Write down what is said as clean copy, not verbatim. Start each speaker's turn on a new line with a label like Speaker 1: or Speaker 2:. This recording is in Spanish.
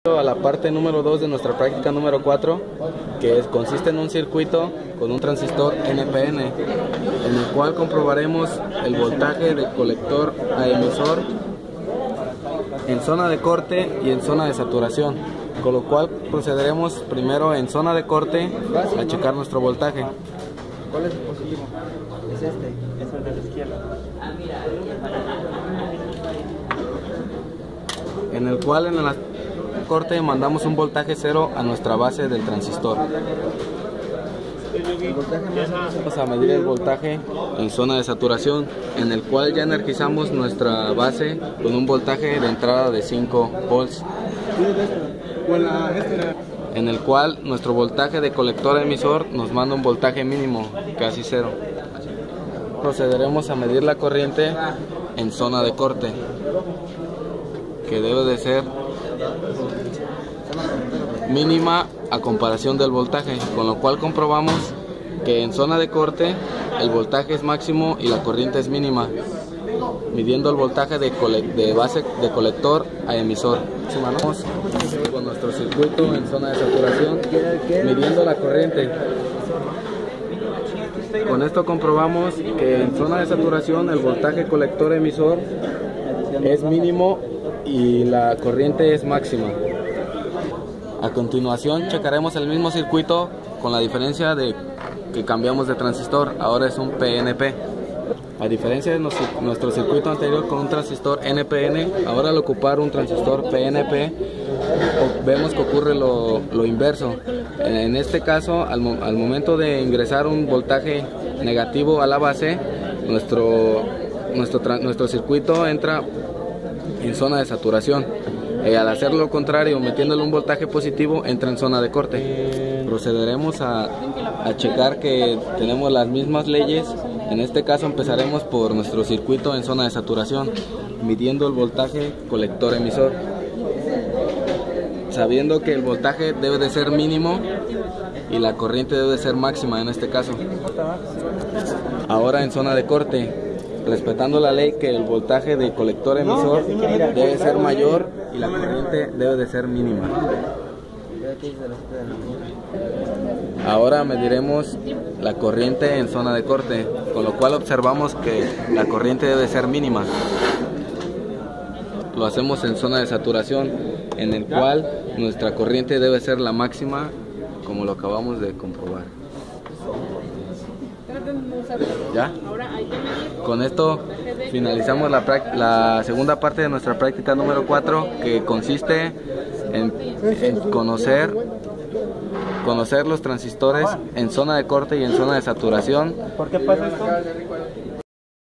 Speaker 1: A la parte número 2 de nuestra práctica número 4, que consiste en un circuito con un transistor NPN, en el cual comprobaremos el voltaje de colector a emisor en zona de corte y en zona de saturación, con lo cual procederemos primero en zona de corte a checar nuestro voltaje.
Speaker 2: ¿Cuál es el positivo? Es este, es el de la izquierda.
Speaker 1: En el cual en el corte mandamos un voltaje 0 a nuestra base del transistor. Vamos a medir el voltaje en zona de saturación, en el cual ya energizamos nuestra base con un voltaje de entrada de 5 volts, en el cual nuestro voltaje de colector emisor nos manda un voltaje mínimo, casi 0. Procederemos a medir la corriente en zona de corte, que debe de ser mínima a comparación del voltaje, con lo cual comprobamos que en zona de corte el voltaje es máximo y la corriente es mínima, midiendo el voltaje de base de colector a emisor. Vamos con nuestro circuito en zona de saturación, midiendo la corriente. Con esto comprobamos que en zona de saturación el voltaje colector emisor es mínimo y la corriente es máxima. A continuación checaremos el mismo circuito con la diferencia de que cambiamos de transistor, ahora es un PNP. A diferencia de nuestro circuito anterior con un transistor NPN, ahora al ocupar un transistor PNP vemos que ocurre lo inverso. En este caso, al momento de ingresar un voltaje negativo a la base, nuestro circuito entra en zona de saturación. Al hacer lo contrario, metiéndole un voltaje positivo, entra en zona de corte. Procederemos a checar que tenemos las mismas leyes. En este caso empezaremos por nuestro circuito en zona de saturación, midiendo el voltaje colector emisor, sabiendo que el voltaje debe de ser mínimo y la corriente debe de ser máxima en este caso. Ahora en zona de corte, respetando la ley que el voltaje de colector emisor debe ser mayor y la corriente debe de ser mínima. Ahora mediremos la corriente en zona de corte, con lo cual observamos que la corriente debe ser mínima. Lo hacemos en zona de saturación, en el cual nuestra corriente debe ser la máxima, como lo acabamos de comprobar. ¿Ya? Con esto finalizamos la segunda parte de nuestra práctica número 4, que consiste en conocer los transistores en zona de corte y en zona de saturación.
Speaker 2: ¿Por qué pasa esto?